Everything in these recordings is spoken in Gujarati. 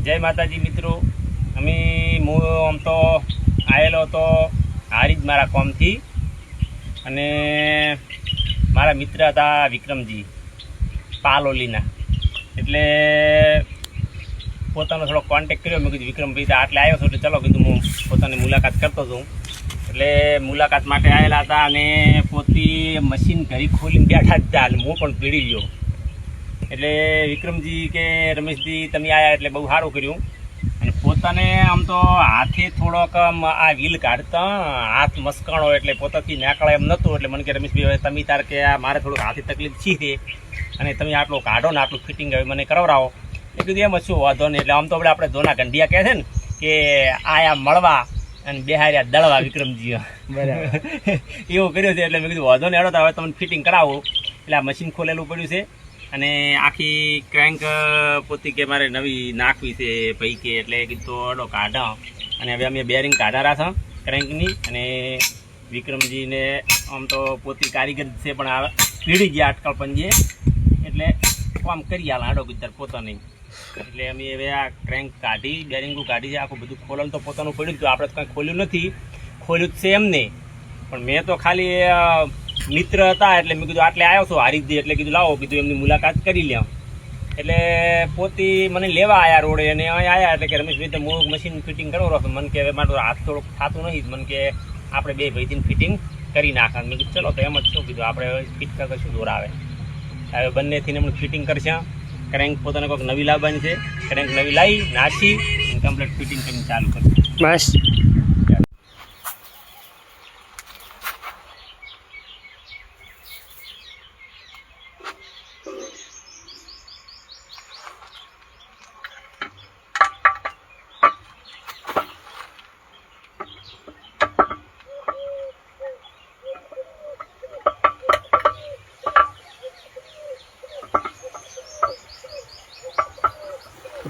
जय माताजी मित्रों। अमी आम तो आएलो तो हारी ज मारा काम थी अने मारा मित्र था विक्रमजी पालोलीना एटले पोतानो थोड़ो कॉन्टेक्ट कर्यो। मैं कीधुं विक्रमभाई तो आटले आव्यो छो એટલે चलो कीधुं हूँ पोतानी मुलाकात करतो छूं। એટલે मुलाकात माटे आवेला हता अने पोती मशीन घरी खोलीने बैठा ज હતા અને હું પણ પીડી ગયો। એટલે વિક્રમજી કે રમેશજી તમે આયા એટલે બહુ સારું કર્યું। અને પોતાને આમ તો હાથે થોડોક આ વ્હીલ કાઢતા હાથ મસ્કાણો એટલે પોતાથી નાકળે એમ નહોતું। એટલે મને કે રમેશભાઈ તમે તાર કે આ મારે થોડુંક હાથે તકલીફ છે અને તમે આટલું કાઢો ને આટલું ફિટિંગ હવે મને કરાવરાવો। એ કીધું એમ શું વાંધો નહીં। એટલે આમ તો આપણે ધોના ગંઢિયા કહે છે ને કે આયા મળવા અને બેહાર્યા દળવા વિક્રમજી બરાબર એવું કર્યું છે। એટલે મેં કીધું વાંધો નહીં હેડો તો હવે તમને ફિટિંગ કરાવું। એટલે આ મશીન ખોલેલું પડ્યું છે અને આખી ક્રેન્ક પોતી કે મારે નવી નાખવી છે ભાઈ કે એટલે કીધું તો અડો કાઢા। અને હવે અમે બેરિંગ કાઢારા છે ક્રેન્કની અને વિક્રમજીને આમ તો પોતી કારીગર છે પણ આ પીડી ગયા અટકળ પંજે એટલે કામ કરી આલા આડો ગુજર પોતા નહીં। એટલે અમે હવે આ ક્રેન્ક કાઢી બેરિંગું કાઢી છે આખું બધું ખોલવાનું તો પોતાનું પડ્યું હતું। આપણે તો કંઈ ખોલ્યું નથી, ખોલ્યું જ છે એમને પણ મેં તો ખાલી મિત્ર હતા એટલે મેં કીધું આટલે આવ્યો છો હારીજી એટલે કીધું લાવો કીધું એમની મુલાકાત કરી લે। એટલે પોતી મને લેવા આવ્યા રોડે અને અહીં આવ્યા એટલે કે રમેશભાઈ તો હું મશીન ફિટિંગ કરો રહો મને કે હવે મારું હાથ થોડુંક થતું નહીં મને કે આપણે બે ભાઈથી ફિટિંગ કરી નાખા। મેં કીધું ચલો તો એમ જ શું કીધું આપણે ફિટ કરતા શું દોર આવે હવે બંનેથી એમણે ફિટિંગ કરશે। ક્રેન્ક પોતાને કોઈક નવી લાવવાની છે, ક્રેન્ક નવી લાવી નાખી કમ્પ્લીટ ફિટિંગ કરીને ચાલુ કરી બસ।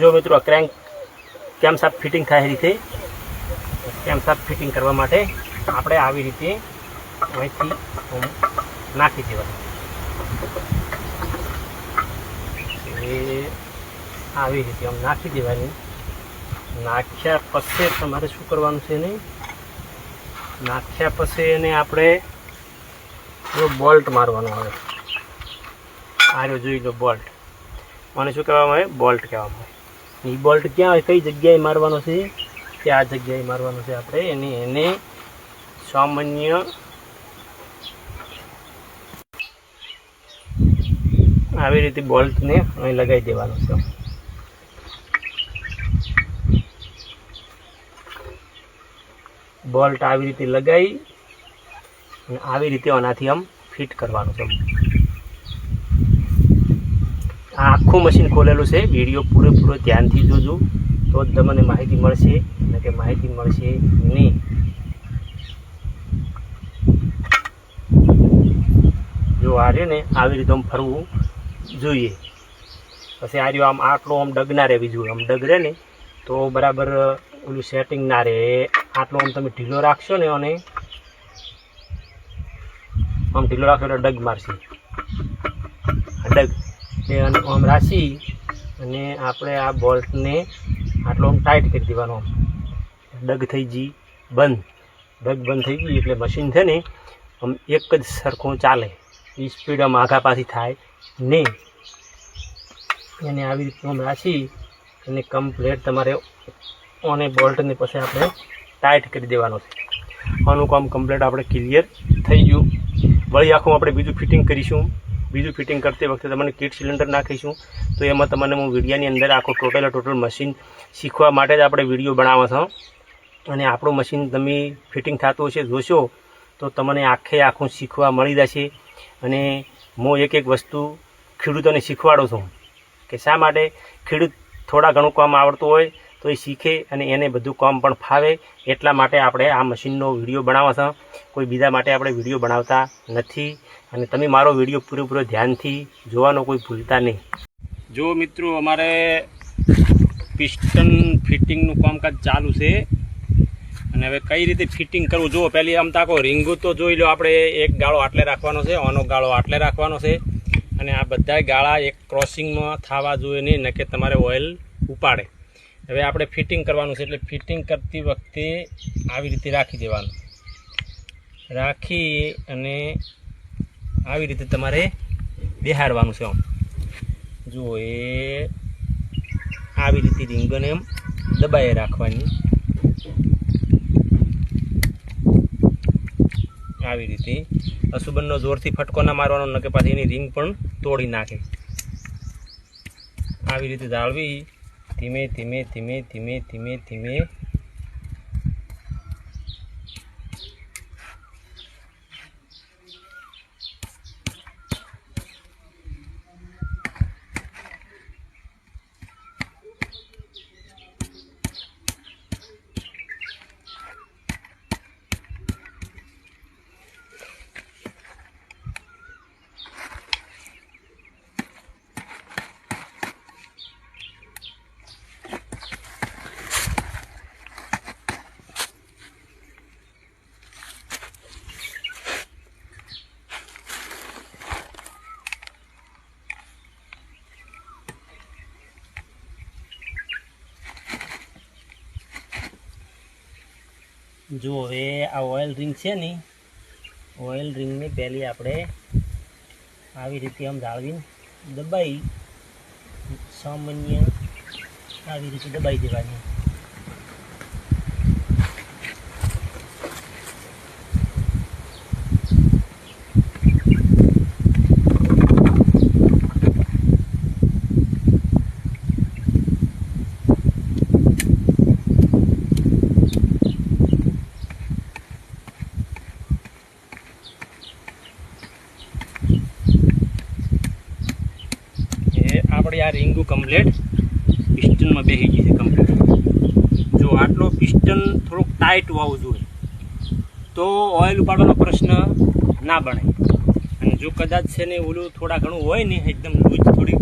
जो मित्रों क्रेंक केम साफ फिटिंग थाय रीते केम साफ फिटिंग करवा माटे आपणे आवी रीते અહીંથી નાખી દેવાનું। એ આવી રીતે આમ નાખી દેવાની। નાખ્યા પછી તમારે શું કરવાનું છે ને નાખ્યા પછી એને આપણે જો બોલ્ટ મારવાનો આવે આ રહ્યો જોઈ લો બોલ્ટ મને શું કહેવામાં આવે બોલ્ટ કહેવામાં આવે। એ બોલ્ટ ક્યાં કઈ જગ્યાએ મારવાનો છે કે આ જગ્યાએ મારવાનો છે આપણે એને સામાન્ય આવી રીતે બોલ્ટને અહીં લગાવી દેવાનો છે। બોલ્ટ આવી રીતે લગાવી અને આવી રીતે આનાથી આમ ફિટ કરવાનું છે। આ આખું મશીન ખોલેલું છે। વિડીયો પૂરેપૂરો ધ્યાનથી જોજો તો જ તમને માહિતી મળશે અને કે માહિતી મળશે નહીં। જો આ રહ્યું ને આવી રીતે આમ ફરવું જોઈએ। પછી આ રહ્યું આમ આટલો આમ ડગ ના રહેવી જોઈએ। આમ ડગ રહે ને તો બરાબર ઓલું સેટિંગ ના રહે। આટલો આમ તમે ઢીલો રાખશો ને અને આમ ઢીલો રાખશો એટલે ડગ મારશે ડગ અને આમ રાખી અને આપણે આ બોલ્ટને આટલો આમ ટાઈટ કરી દેવાનો। ડગ થઈ ગઈ બંધ, ડગ બંધ થઈ ગઈ એટલે મશીન છે ને આમ એક જ સરખું ચાલે। એ સ્પીડ આમ આઘા પાછી થાય નહીં। એને આવી રીતે આમ રાખી અને કમ્પ્લેટ તમારે ઓને બોલ્ટને પછી આપણે ટાઈટ કરી દેવાનો છે। આનું કામ કમ્પ્લેટ આપણે ક્લિયર થઈ ગયું। વળી આખું આપણે બીજું ફિટિંગ કરીશું। બીજું ફિટિંગ કરતી વખતે તમને કિટ સિલિન્ડર નાખીશું તો એમાં તમને હું વિડીયોની અંદર આખું ટોટલ મશીન શીખવા માટે જ આપણે વિડીયો બનાવો છો। અને આપણું મશીન તમે ફિટિંગ થતું હશે જોશો તો તમને આખું શીખવા મળી જશે। અને હું એક વસ્તુ ખેડૂતોને શીખવાડું છું કે શા માટે ખેડૂત થોડા ઘણું કામ આવડતું હોય તો એ શીખે અને એને બધું કામ પણ ફાવે એટલા માટે આપણે આ મશીનનો વિડીયો બનાવો છો। કોઈ બીજા માટે આપણે વિડીયો બનાવતા નથી। અને તમે મારો વિડીયો પૂરેપૂરો ધ્યાનથી જોવાનો કોઈ ભૂલતા નહીં। જો મિત્રો અમારે પિસ્ટન ફિટિંગનું કામકાજ ચાલુ છે અને હવે કઈ રીતે ફિટિંગ કરવું જો પહેલી આમ તાકો રીંગું તો જોઈ લો આપણે એક ગાળો આટલે રાખવાનો છે આનો ગાળો આટલે રાખવાનો છે અને આ બધા ગાળા એક ક્રોસિંગમાં થવા જોઈએ નહીં ન કે તમારે ઓઇલ ઉપાડે હવે આપણે ફિટિંગ કરવાનું છે, એટલે ફિટિંગ કરતી વખતે આવી રીતે રાખી દેવાનું, રાખી અને આવી રીતે તમારે બેહાડવાનું છે. આમ જુઓ, એ આવી રીતે રીંગણ એમ દબાઈ રાખવાની, આવી રીતે. અસુબનનો જોરથી ફટકો ના મારવાનો, ન કે પાછી એની રીંગ પણ તોડી નાખે. આવી રીતે જાળવી ધીમે ધીમે ધીમે ધીમે ધીમે ધીમે જો હવે આ ઓઇલ રિંગ છે ને, ઓઇલ રિંગને પહેલી આપણે આવી રીતે આમ જાળવીને દબાઈ, સામાન્ય આવી રીતે દબાઈ દેવાની. આપણે આ રીંગું કમ્પ્લેટ પિસ્ટનમાં બેસી ગઈ છે કમ્પ્લેટ. જો આટલો પિસ્ટન થોડુંક ટાઈટ હોવું જોઈએ તો ઓઇલ ઉપાડવાનો પ્રશ્ન ના બને. અને જો કદાચ છે ને ઓલું થોડા ઘણું હોય ને એકદમ લૂઝ થોડી,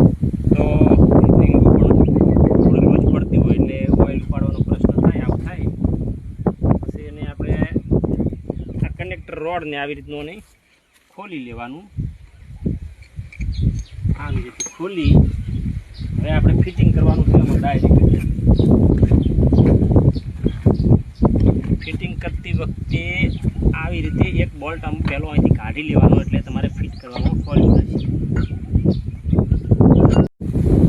તો રીંગું પણ થોડી લૂઝ પડતી હોય એટલે ઓઇલ ઉપાડવાનો પ્રશ્ન થાય. આવું થાય પછી એને આપણે આ કનેક્ટર રોડને આવી રીતનું ને ખોલી લેવાનું. આવી રીતે ખોલી હવે આપણે ફિટિંગ કરવાનું છે. એમાં ડાયરેક્ટ ફિટિંગ કરતી વખતે આવી રીતે એક બોલ્ટ આમ પહેલો અહીંથી કાઢી લેવાનો, એટલે તમારે ફિટ કરવાનું ફોલ્ટ થશે.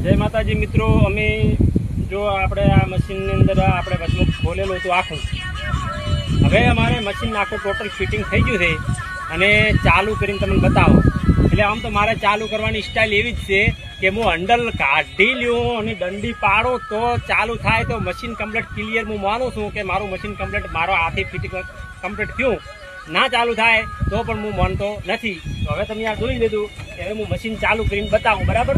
જય માતાજી મિત્રો, અમે જો આપણે આ મશીનની અંદર આપણે વચમાં ખોલેલું હતું આખું. હવે અમારે મશીન આખું ટોટલ ફિટિંગ થઈ ગયું છે અને ચાલુ કરીને તમને બતાવો. એટલે આમ તો મારે ચાલુ કરવાની સ્ટાઇલ એવી જ છે કે હું હંડલ કાઢી લ્યો અને દંડી પાડો તો ચાલુ થાય, તો મશીન કમ્પ્લીટ ક્લિયર હું માનું છું કે મારું મશીન કમ્પ્લીટ મારો હાથે ફિટિંગ કમ્પ્લીટ થયું. ના ચાલુ થાય તો પણ હું માનતો નથી. તો હવે તમે આ જોઈ લીધું કે હવે હું મશીન ચાલુ કરીને બતાવું, બરાબર.